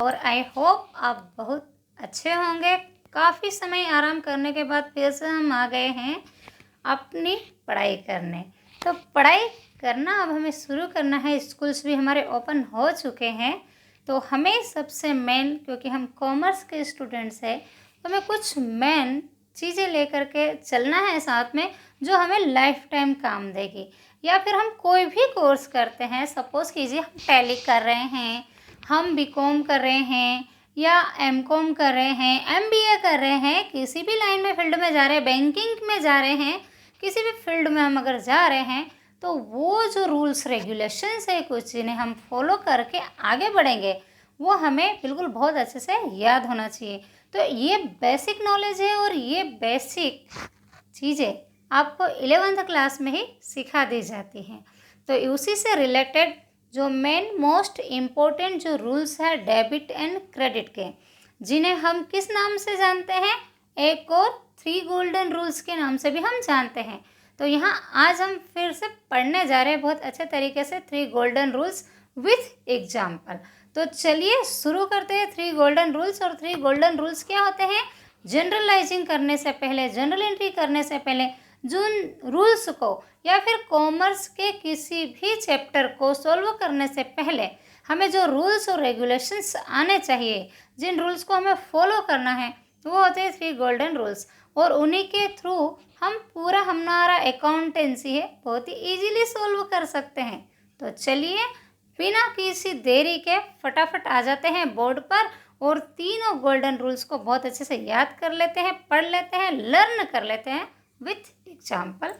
और I hope आप बहुत अच्छे होंगे। काफ़ी समय आराम करने के बाद फिर से हम आ गए हैं अपनी पढ़ाई करने। तो पढ़ाई करना अब हमें शुरू करना है। स्कूल्स भी हमारे ओपन हो चुके हैं, तो हमें सबसे मेन, क्योंकि हम कॉमर्स के स्टूडेंट्स हैं, तो हमें कुछ मेन चीज़ें लेकर के चलना है साथ में, जो हमें लाइफ टाइम काम देगी। या फिर हम कोई भी कोर्स करते हैं, सपोज़ कीजिए हम टैली कर रहे हैं, हम बीकॉम कर रहे हैं, या एमकॉम कर रहे हैं, एमबीए कर रहे हैं, किसी भी लाइन में फील्ड में जा रहे हैं, बैंकिंग में जा रहे हैं, किसी भी फील्ड में हम अगर जा रहे हैं, तो वो जो रूल्स रेगुलेशंस है कुछ जिन्हें हम फॉलो करके आगे बढ़ेंगे, वो हमें बिल्कुल बहुत अच्छे से याद होना चाहिए। तो ये बेसिक नॉलेज है और ये बेसिक चीज़ें आपको 11th क्लास में ही सिखा दी जाती हैं। तो उसी से रिलेटेड जो मेन मोस्ट इम्पोर्टेंट जो रूल्स है डेबिट एंड क्रेडिट के, जिन्हें हम किस नाम से जानते हैं, एक और 3 गोल्डन रूल्स के नाम से भी हम जानते हैं। तो यहाँ आज हम फिर से पढ़ने जा रहे हैं बहुत अच्छे तरीके से 3 गोल्डन रूल्स विथ एग्जाम्पल। तो चलिए शुरू करते हैं 3 गोल्डन रूल्स। और 3 गोल्डन रूल्स क्या होते हैं? जनरलाइजिंग करने से पहले, जनरल एंट्री करने से पहले, जिन रूल्स को या फिर कॉमर्स के किसी भी चैप्टर को सॉल्व करने से पहले हमें जो रूल्स और रेगुलेशंस आने चाहिए, जिन रूल्स को हमें फॉलो करना है, वो होते हैं 3 गोल्डन रूल्स। और उन्हीं के थ्रू हम पूरा हमारा अकाउंटेंसी है बहुत ही ईजीली सॉल्व कर सकते हैं। तो चलिए बिना किसी देरी के फटाफट आ जाते हैं बोर्ड पर और तीनों गोल्डन रूल्स को बहुत अच्छे से याद कर लेते हैं, पढ़ लेते हैं, लर्न कर लेते हैं विथ एग्जाम्पल।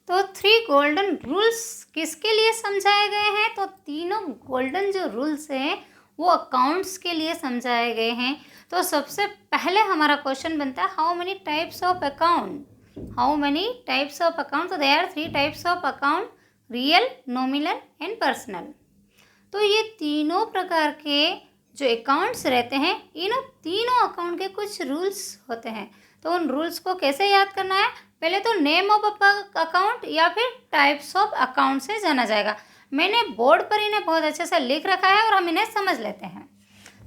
तो 3 गोल्डन रूल्स किसके लिए समझाए गए हैं? तो तीनों गोल्डन जो रूल्स हैं वो अकाउंट्स के लिए समझाए गए हैं। तो सबसे पहले हमारा क्वेश्चन बनता है, how many types of account? How many types of account? तो there are 3 types of account, real, nominal and personal. तो ये तीनों प्रकार के जो अकाउंट्स रहते हैं, इन तीनों अकाउंट के कुछ रूल्स होते हैं। तो उन रूल्स को कैसे याद करना है? पहले तो नेम ऑफ अकाउंट या फिर टाइप्स ऑफ अकाउंट से जाना जाएगा। मैंने बोर्ड पर इन्हें बहुत अच्छे से लिख रखा है और हम इन्हें समझ लेते हैं।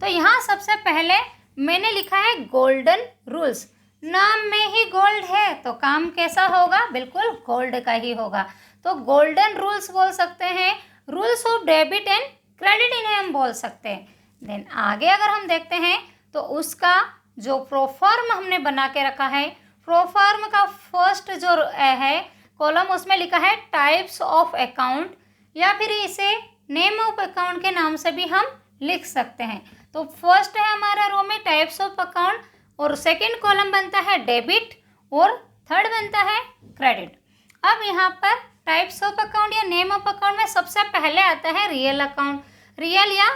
तो यहाँ सबसे पहले मैंने लिखा है गोल्डन रूल्स। नाम में ही गोल्ड है तो काम कैसा होगा? बिल्कुल गोल्ड का ही होगा। तो गोल्डन रूल्स बोल सकते हैं, rules of debit and credit इन्हें हम बोल सकते हैं। देन आगे अगर हम देखते हैं तो उसका जो प्रोफॉर्म हमने बना के रखा है, प्रोफॉर्म का फर्स्ट जो है कॉलम, उसमें लिखा है टाइप्स ऑफ अकाउंट, या फिर इसे नेम ऑफ अकाउंट के नाम से भी हम लिख सकते हैं। तो फर्स्ट है हमारा रो में टाइप्स ऑफ अकाउंट, और सेकंड कॉलम बनता है डेबिट, और थर्ड बनता है क्रेडिट। अब यहाँ पर टाइप्स ऑफ अकाउंट या नेम ऑफ अकाउंट में सबसे पहले आता है रियल अकाउंट। रियल या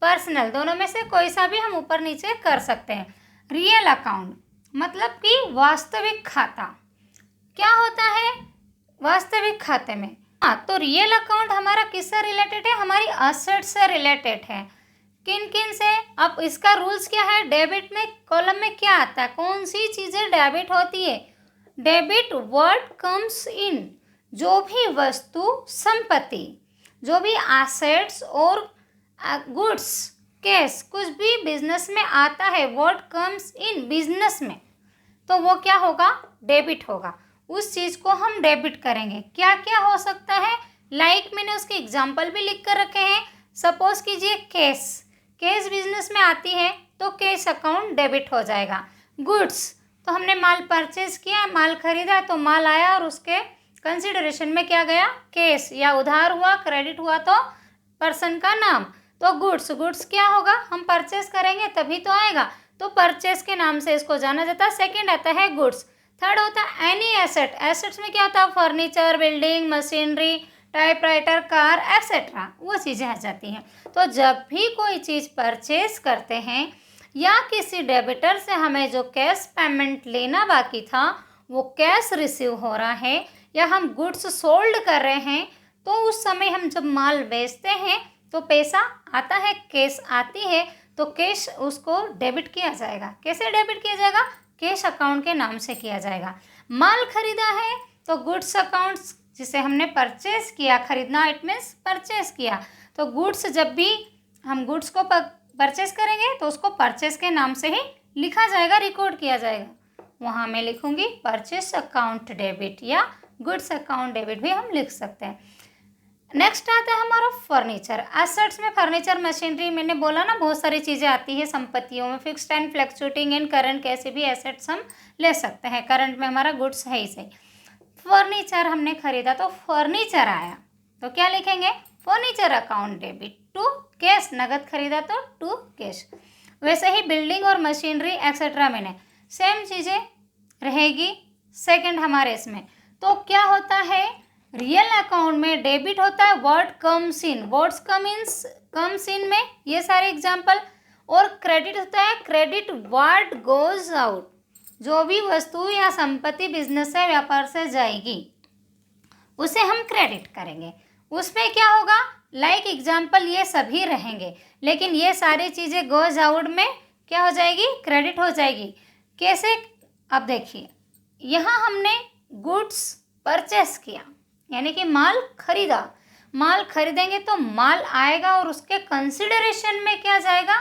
पर्सनल, दोनों में से कोई सा भी हम ऊपर नीचे कर सकते हैं। रियल अकाउंट मतलब कि वास्तविक खाता। क्या होता है वास्तविक खाते में? तो रियल अकाउंट हमारा किससे रिलेटेड है? हमारी असेट से रिलेटेड है। किन किन से? अब इसका रूल्स क्या है? डेबिट में कॉलम में क्या आता है, कौन सी चीज़ें डेबिट होती है? डेबिट वर्ड कम्स इन, जो भी वस्तु, संपत्ति, जो भी एसेट्स और गुड्स, कैश, कुछ भी बिजनेस में आता है, वर्ड कम्स इन बिजनेस में, तो वो क्या होगा? डेबिट होगा। उस चीज़ को हम डेबिट करेंगे। क्या क्या हो सकता है? लाइक मैंने उसके एग्जाम्पल भी लिख कर रखे हैं। सपोज कीजिए कैश, कैश बिजनेस में आती है तो कैश अकाउंट डेबिट हो जाएगा। गुड्स, तो हमने माल परचेज किया, माल खरीदा, तो माल आया और उसके कंसिडरेशन में क्या गया? कैश, या उधार हुआ, क्रेडिट हुआ तो पर्सन का नाम। तो गुड्स, गुड्स क्या होगा? हम परचेस करेंगे तभी तो आएगा, तो परचेस के नाम से इसको जाना जाता है। सेकंड आता है गुड्स। थर्ड होता है एनी एसेट। एसेट्स में क्या होता है? Furniture, building, machinery, typewriter, car etcetera, वो चीज़ें आ जाती हैं। तो जब भी कोई चीज़ परचेज करते हैं या किसी डेबिटर से हमें जो कैश पेमेंट लेना बाकी था वो कैश रिसीव हो रहा है, या हम गुड्स सोल्ड कर रहे हैं, तो उस समय हम जब माल बेचते हैं तो पैसा आता है, कैश आती है, तो कैश उसको डेबिट किया जाएगा। कैसे डेबिट किया जाएगा? कैश अकाउंट के नाम से किया जाएगा। माल खरीदा है तो गुड्स अकाउंट्स, जिसे हमने परचेज किया, खरीदना इट मीन्स परचेज किया, तो गुड्स, जब भी हम गुड्स को परचेस करेंगे तो उसको परचेस के नाम से ही लिखा जाएगा, रिकॉर्ड किया जाएगा। वहाँ मैं लिखूंगी परचेस अकाउंट डेबिट या गुड्स अकाउंट डेबिट भी हम लिख सकते हैं। नेक्स्ट आता है हमारा फर्नीचर। एसेट्स में फर्नीचर, मशीनरी, मैंने बोला ना बहुत सारी चीज़ें आती है संपत्तियों में। Fixed and fluctuating and current कैसे भी एसेट्स हम ले सकते हैं। करंट में हमारा गुड्स है ही सही। फर्नीचर हमने खरीदा तो फर्नीचर आया, तो क्या लिखेंगे? Furniture account debit to cash, नगद खरीदा तो टू कैश। वैसे ही बिल्डिंग और मशीनरी एक्सेट्रा मैंने सेम चीज़ें रहेगी सेकंड हमारे इसमें। तो क्या होता है, रियल अकाउंट में डेबिट होता है what comes in, what's comes in में ये सारे एग्जाम्पल। और क्रेडिट होता है क्रेडिट व्हाट गोज आउट, जो भी वस्तु या संपत्ति बिजनेस से, व्यापार से जाएगी उसे हम क्रेडिट करेंगे। उसमें क्या होगा, लाइक एग्जाम्पल ये सभी रहेंगे, लेकिन ये सारी चीज़ें गोज आउट में क्या हो जाएगी, क्रेडिट हो जाएगी। कैसे? अब देखिए, यहाँ हमने गुड्स परचेस किया यानी कि माल खरीदा। माल खरीदेंगे तो माल आएगा और उसके कंसिडरेशन में क्या जाएगा,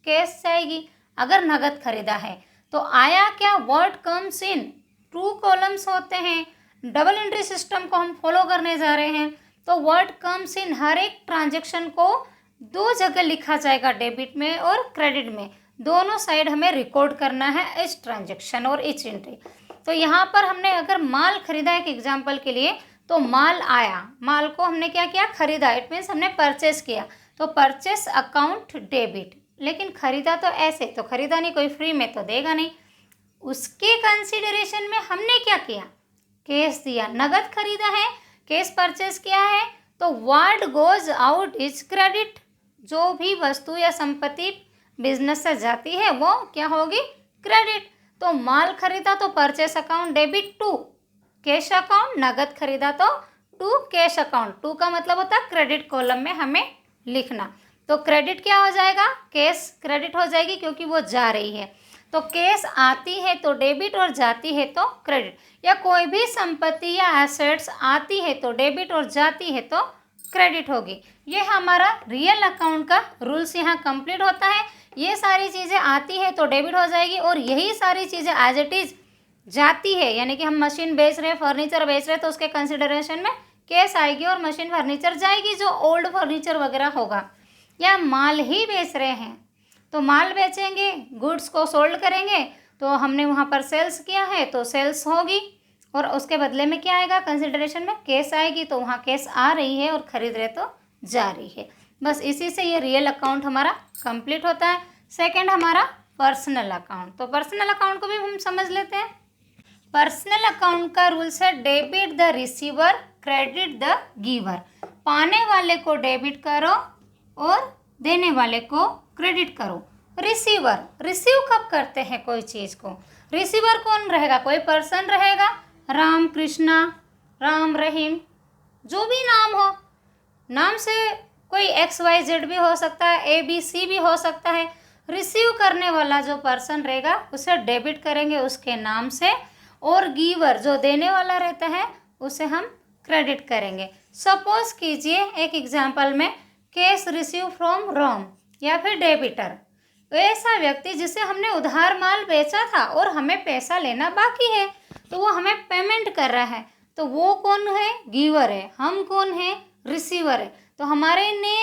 कैश जाएगी। अगर नगद खरीदा है तो आया क्या, व्हाट कम्स इन, 2 कॉलम्स होते हैं। डबल एंट्री सिस्टम को हम फॉलो करने जा रहे हैं, तो व्हाट कम्स इन हर एक ट्रांजेक्शन को 2 जगह लिखा जाएगा, डेबिट में और क्रेडिट में। दोनों साइड हमें रिकॉर्ड करना है इस ट्रांजेक्शन और इच एंट्री। तो यहाँ पर हमने अगर माल खरीदा एक एग्जाम्पल के लिए, तो माल आया, माल को हमने क्या किया, खरीदा, इट मीन्स हमने परचेस किया, तो परचेस अकाउंट डेबिट। लेकिन खरीदा तो ऐसे तो खरीदा नहीं, कोई फ्री में तो देगा नहीं। उसके कंसिडरेशन में हमने क्या किया, कैश दिया। नगद खरीदा है, कैश परचेस किया है, तो what goes out is credit. जो भी वस्तु या संपत्ति बिजनेस से जाती है वो क्या होगी, क्रेडिट। तो माल खरीदा तो purchase account debit to cash account, नगद खरीदा तो टू कैश अकाउंट। टू का मतलब होता है क्रेडिट कॉलम में हमें लिखना। तो क्रेडिट क्या हो जाएगा, कैश क्रेडिट हो जाएगी क्योंकि वो जा रही है। तो कैश आती है तो डेबिट और जाती है तो क्रेडिट। या कोई भी संपत्ति या एसेट्स आती है तो डेबिट और जाती है तो क्रेडिट होगी। ये हमारा रियल अकाउंट का रूल्स यहाँ कंप्लीट होता है। ये सारी चीज़ें आती है तो डेबिट हो जाएगी और यही सारी चीज़ें एज इट इज जाती है, यानी कि हम मशीन बेच रहे हैं, फर्नीचर बेच रहे हैं, तो उसके कंसिडरेशन में कैश आएगी और मशीन फर्नीचर जाएगी जो ओल्ड फर्नीचर वगैरह होगा। या माल ही बेच रहे हैं तो माल बेचेंगे, गुड्स को सोल्ड करेंगे, तो हमने वहाँ पर सेल्स किया है तो सेल्स होगी और उसके बदले में क्या आएगा, कंसिडरेशन में कैश आएगी, तो वहाँ कैश आ रही है और खरीद रहे तो जा रही है। बस इसी से ये रियल अकाउंट हमारा कंप्लीट होता है। सेकंड हमारा पर्सनल अकाउंट। तो पर्सनल अकाउंट को भी हम समझ लेते हैं। पर्सनल अकाउंट का रूल्स है debit the receiver, credit the giver. पाने वाले को डेबिट करो और देने वाले को क्रेडिट करो। रिसीवर, रिसीव कब करते हैं कोई चीज़ को, रिसीवर कौन रहेगा, कोई पर्सन रहेगा, राम कृष्णा, राम रहीम, जो भी नाम हो, नाम से कोई XYZ भी हो सकता है, ABC भी हो सकता है। रिसीव करने वाला जो पर्सन रहेगा उसे डेबिट करेंगे उसके नाम से, और गिवर जो देने वाला रहता है उसे हम क्रेडिट करेंगे। सपोज कीजिए एक एग्जांपल में, कैश रिसीव फ्रॉम राम या फिर डेबिटर, ऐसा व्यक्ति जिसे हमने उधार माल बेचा था और हमें पैसा लेना बाकी है, तो वो हमें पेमेंट कर रहा है, तो वो कौन है, गिवर है। हम कौन है, रिसीवर है। तो हमारे ने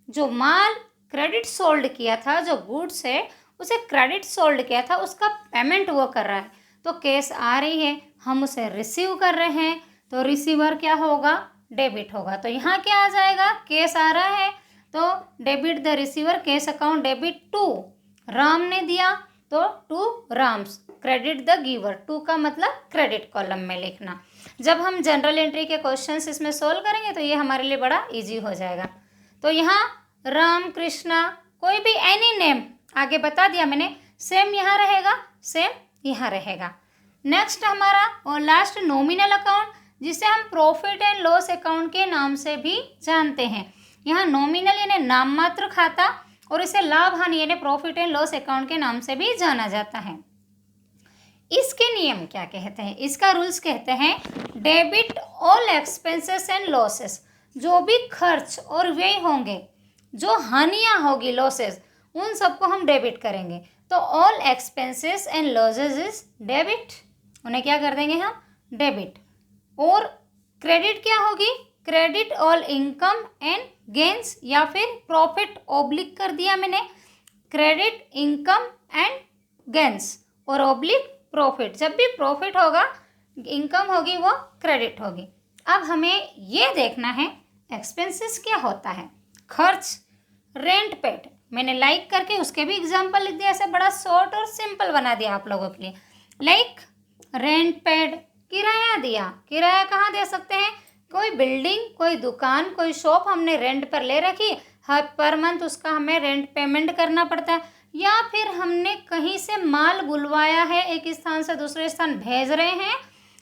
जो माल क्रेडिट सोल्ड किया था, जो गुड्स है उसे क्रेडिट सोल्ड किया था, उसका पेमेंट वो कर रहा है, तो कैश आ रही है, हम उसे रिसीव कर रहे हैं, तो रिसीवर क्या होगा, डेबिट होगा। तो यहाँ क्या आ जाएगा, कैश आ रहा है तो debit the receiver, cash account debit to Ram ने दिया तो to Ram's, credit the giver. To का मतलब क्रेडिट कॉलम में लिखना। जब हम जनरल एंट्री के क्वेश्चंस इसमें सोल्व करेंगे तो ये हमारे लिए बड़ा इजी हो जाएगा। तो यहाँ राम कृष्णा, कोई भी एनी नेम आगे बता दिया मैंने, सेम यहाँ रहेगा, सेम यहाँ रहेगा। नेक्स्ट हमारा और लास्ट नॉमिनल अकाउंट, जिसे हम प्रॉफिट एंड लॉस अकाउंट के नाम से भी जानते हैं। यहाँ नॉमिनल यानी नाम मात्र खाता, और इसे लाभ हानि यानी प्रॉफिट एंड लॉस अकाउंट के नाम से भी जाना जाता है। इसके नियम क्या कहते हैं, इसका रूल्स कहते हैं debit all expenses and losses. जो भी खर्च और व्यय होंगे, जो हानियाँ होगी, लॉसेस, उन सबको हम डेबिट करेंगे। तो all expenses and losses is debit, उन्हें क्या कर देंगे हम, डेबिट। और क्रेडिट क्या होगी, credit all income and gains, या फिर प्रॉफिट ऑब्लिक कर दिया मैंने, क्रेडिट इनकम एंड गेन्स और ऑब्लिक प्रॉफिट। जब भी प्रॉफिट होगा, इनकम होगी, वो क्रेडिट होगी। अब हमें ये देखना है एक्सपेंसेस क्या होता है। खर्च, रेंट पेड, मैंने लाइक करके उसके भी एग्जांपल लिख दिया, ऐसे बड़ा शॉर्ट और सिंपल बना दिया आप लोगों के लिए। लाइक रेंट पेड, किराया दिया। किराया कहाँ दे सकते हैं, कोई बिल्डिंग, कोई दुकान, कोई शॉप हमने रेंट पर ले रखी, हर पर मंथ उसका हमें रेंट पेमेंट करना पड़ता है। या फिर हमने कहीं से माल बुलवाया है, एक स्थान से दूसरे स्थान भेज रहे हैं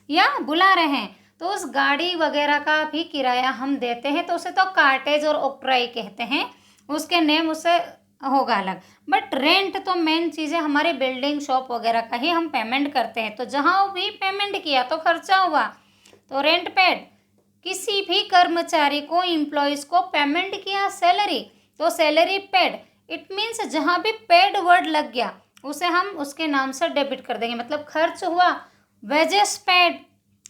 या बुला रहे हैं, तो उस गाड़ी वगैरह का भी किराया हम देते हैं, तो उसे तो कार्टेज और ऑक्ट्राई कहते हैं, उसके नेम उससे होगा अलग। बट रेंट तो मेन चीज़ है, हमारी बिल्डिंग शॉप वगैरह का ही हम पेमेंट करते हैं। तो जहाँ भी पेमेंट किया तो खर्चा हुआ, तो रेंट पेड। किसी भी कर्मचारी को, एम्प्लॉयज़ को पेमेंट किया सैलरी, तो सैलरी पेड। इट मीन्स जहाँ भी पेड वर्ड लग गया उसे हम उसके नाम से डेबिट कर देंगे, मतलब खर्च हुआ। वेजेस पेड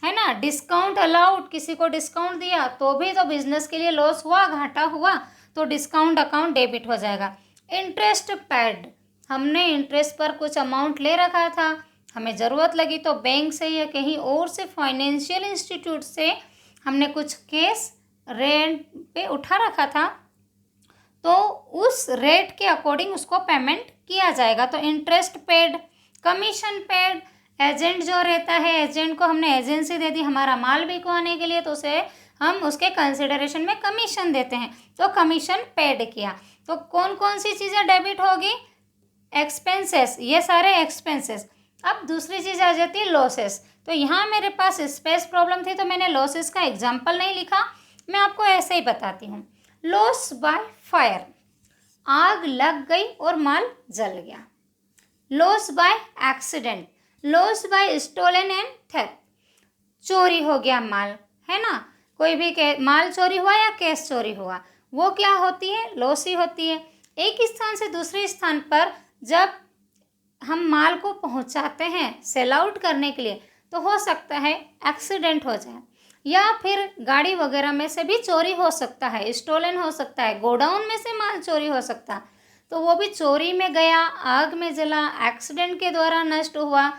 है ना, डिस्काउंट अलाउड, किसी को डिस्काउंट दिया तो भी तो बिजनेस के लिए लॉस हुआ, घाटा हुआ, तो डिस्काउंट अकाउंट डेबिट हो जाएगा। इंटरेस्ट पेड, हमने इंटरेस्ट पर कुछ अमाउंट ले रखा था, हमें ज़रूरत लगी तो बैंक से या कहीं और से, फाइनेंशियल इंस्टीट्यूट से हमने कुछ केस रेंट पे उठा रखा था, तो उस रेट के अकॉर्डिंग उसको पेमेंट किया जाएगा, तो interest paid. Commission paid, agent जो रहता है, एजेंट को हमने एजेंसी दे दी हमारा माल बिकवाने के लिए, तो उसे हम उसके कंसिडरेशन में कमीशन देते हैं, तो कमीशन पेड किया। तो कौन कौन सी चीज़ें डेबिट होगी, एक्सपेंसेस, ये सारे एक्सपेंसेस। अब दूसरी चीज़ आ जाती है लॉसेस। तो यहाँ मेरे पास स्पेस प्रॉब्लम थी तो मैंने लॉसेस का एग्जाम्पल नहीं लिखा, मैं आपको ऐसे ही बताती हूँ। लॉस बाय फायर, आग लग गई और माल जल गया। Loss by accident, loss by stolen and theft, चोरी हो गया माल, है ना, कोई भी माल चोरी हुआ या कैश चोरी हुआ, वो क्या होती है, लॉस ही होती है। एक स्थान से दूसरे स्थान पर जब हम माल को पहुंचाते हैं सेल आउट करने के लिए, तो हो सकता है एक्सीडेंट हो जाए, या फिर गाड़ी वगैरह में से भी चोरी हो सकता है, स्टोलन हो सकता है, गोडाउन में से माल चोरी हो सकता है, तो वो भी चोरी में गया, आग में जला, एक्सीडेंट के द्वारा नष्ट हुआ।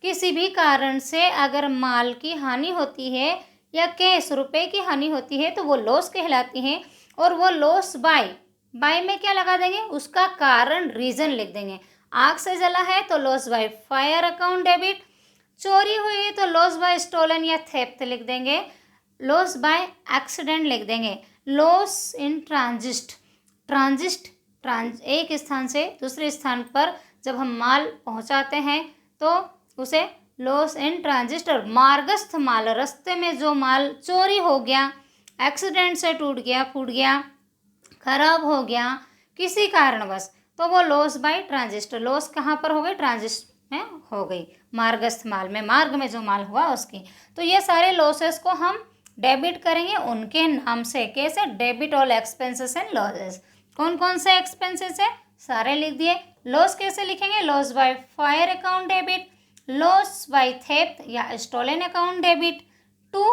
किसी भी कारण से अगर माल की हानि होती है या कैश रुपए की हानि होती है तो वो लॉस कहलाती है। और वो लॉस बाय में क्या लगा देंगे, उसका कारण, रीज़न लिख देंगे। आग से जला है तो loss by fire account debit, चोरी हुई है तो लॉस बाय स्टोलन या थेफ्ट लिख देंगे, लॉस बाय एक्सीडेंट लिख देंगे। लॉस इन एक स्थान से दूसरे स्थान पर जब हम माल पहुंचाते हैं तो उसे लॉस इन ट्रांजिट, और मार्गस्थ माल, रास्ते में जो माल चोरी हो गया, एक्सीडेंट से टूट गया, फूट गया, खराब हो गया किसी कारणवश, तो वो लॉस बाय ट्रांजिट। लॉस कहाँ पर हो गई, ट्रांजिट में हो गई, मार्गस्थ माल में, मार्ग में जो माल हुआ उसकी। तो ये सारे लॉसेस को हम डेबिट करेंगे उनके नाम से। कैसे, debit all expenses and losses. कौन कौन से एक्सपेंसेस है, सारे लिख दिए। लॉस कैसे लिखेंगे, loss by fire account debit, loss by theft या stolen account debit. To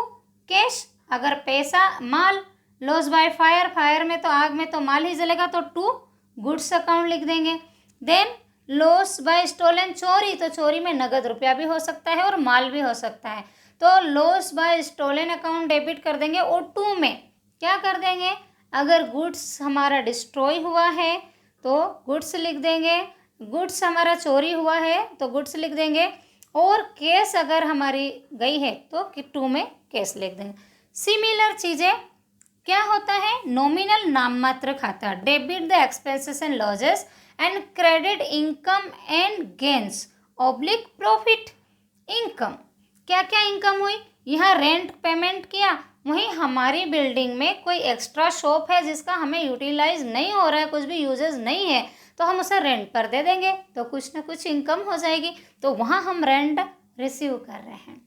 cash, अगर पैसा, माल, लॉस बाय फायर, फायर में तो आग में तो माल ही जलेगा, तो टू गुड्स अकाउंट लिख देंगे। देन लॉस बाय स्टोलन, चोरी, तो चोरी में नगद रुपया भी हो सकता है और माल भी हो सकता है, तो loss by stolen account debit कर देंगे। और टू में क्या कर देंगे, अगर गुड्स हमारा डिस्ट्रॉय हुआ है तो गुड्स लिख देंगे, गुड्स हमारा चोरी हुआ है तो गुड्स लिख देंगे, और केस अगर हमारी गई है तो टू में केस लिख देंगे। सिमिलर चीज़ें क्या होता है, नॉमिनल नाममात्र खाता, debit the expenses and losses and credit income and gains oblique profit. Income, क्या क्या इनकम हुई, यहाँ रेंट पेमेंट किया, वहीं हमारी बिल्डिंग में कोई एक्स्ट्रा शॉप है जिसका हमें यूटिलाइज नहीं हो रहा है, कुछ भी यूजेस नहीं है, तो हम उसे रेंट पर दे देंगे तो कुछ ना कुछ इनकम हो जाएगी, तो वहाँ हम रेंट रिसीव कर रहे हैं।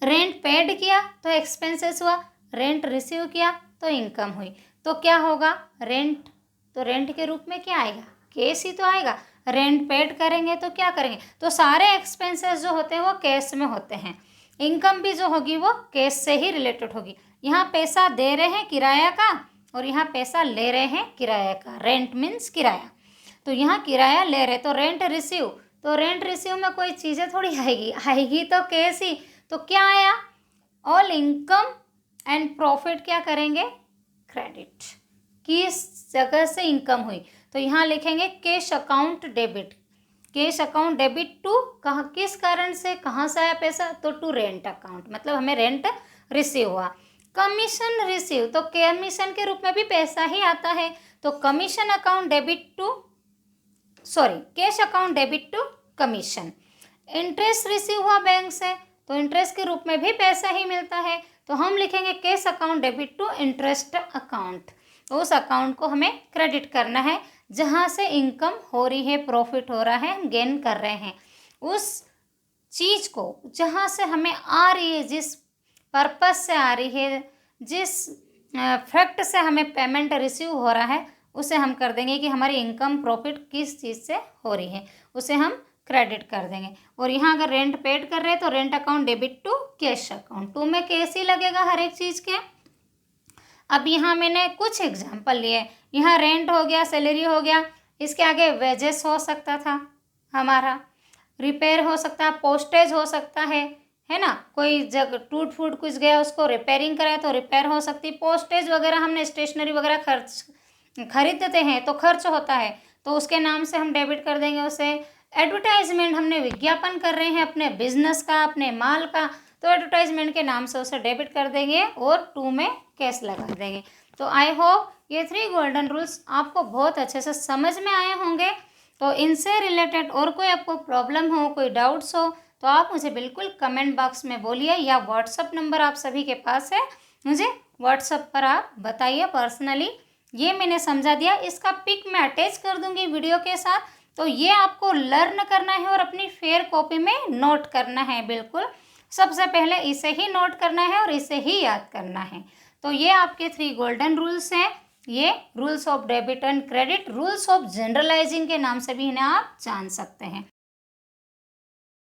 रेंट पेड किया तो एक्सपेंसेस हुआ, रेंट रिसीव किया तो इनकम हुई, तो क्या होगा, रेंट, तो रेंट के रूप में क्या आएगा, कैश ही तो आएगा। रेंट पेड करेंगे तो क्या करेंगे, तो सारे एक्सपेंसेस जो होते हैं वो कैश में होते हैं। इनकम भी जो होगी वो कैश से ही रिलेटेड होगी। यहाँ पैसा दे रहे हैं किराया का और यहाँ पैसा ले रहे हैं किराया का। रेंट मीन्स किराया, तो यहाँ किराया ले रहे तो रेंट रिसीव, तो रेंट रिसीव में कोई चीज़ें थोड़ी आएगी तो कैश ही। तो क्या आया, ऑल इनकम एंड प्रॉफिट क्या करेंगे, क्रेडिट। किस जगह से इनकम हुई, तो यहाँ लिखेंगे cash account debit. Cash account debit to, कहाँ किस कारण से, कहाँ से आया पैसा, तो टू रेंट अकाउंट, मतलब हमें रेंट रिसीव हुआ। कमीशन रिसीव, तो कमीशन के रूप में भी पैसा ही आता है, तो commission account debit to, sorry cash account debit to commission. Interest receive हुआ बैंक से, तो इंटरेस्ट के रूप में भी पैसा ही मिलता है, तो हम लिखेंगे cash account debit to interest account. तो उस अकाउंट को हमें क्रेडिट करना है जहाँ से इनकम हो रही है, प्रॉफिट हो रहा है, गेन कर रहे हैं। उस चीज़ को जहाँ से हमें आ रही है, जिस पर्पस से आ रही है, जिस फैक्ट से हमें पेमेंट रिसीव हो रहा है, उसे हम कर देंगे कि हमारी इनकम प्रॉफिट किस चीज़ से हो रही है, उसे हम क्रेडिट कर देंगे। और यहाँ अगर रेंट पेड कर रहे हैं तो rent account debit to cash account. To में कैश ही लगेगा हर एक चीज़ के। अब यहाँ मैंने कुछ एग्जांपल लिए, यहाँ रेंट हो गया, सैलरी हो गया, इसके आगे वेजेस हो सकता था हमारा, रिपेयर हो सकता है, पोस्टेज हो सकता है ना, कोई जगह टूट फूट कुछ गया उसको रिपेयरिंग कराया तो रिपेयर हो सकती। पोस्टेज वगैरह हमने स्टेशनरी वगैरह खरीदते हैं तो खर्च होता है, तो उसके नाम से हम डेबिट कर देंगे उसे। एडवर्टाइजमेंट, हमने विज्ञापन कर रहे हैं अपने बिजनेस का, अपने माल का, तो एडवर्टाइजमेंट के नाम से उसे डेबिट कर देंगे और टू में कैश लगा देंगे। तो आई होप ये 3 गोल्डन रूल्स आपको बहुत अच्छे से समझ में आए होंगे। तो इनसे रिलेटेड और कोई आपको प्रॉब्लम हो, कोई डाउट्स हो, तो आप मुझे बिल्कुल कमेंट बॉक्स में बोलिए, या व्हाट्सअप नंबर आप सभी के पास है, मुझे व्हाट्सअप पर आप बताइए पर्सनली। ये मैंने समझा दिया, इसका पिक मैं अटैच कर दूंगी वीडियो के साथ, तो ये आपको लर्न करना है और अपनी फेयर कॉपी में नोट करना है। बिल्कुल सबसे पहले इसे ही नोट करना है और इसे ही याद करना है। तो ये आपके 3 गोल्डन रूल्स हैं। ये rules of debit and credit, rules of generalizing के नाम से भी इन्हें आप जान सकते हैं।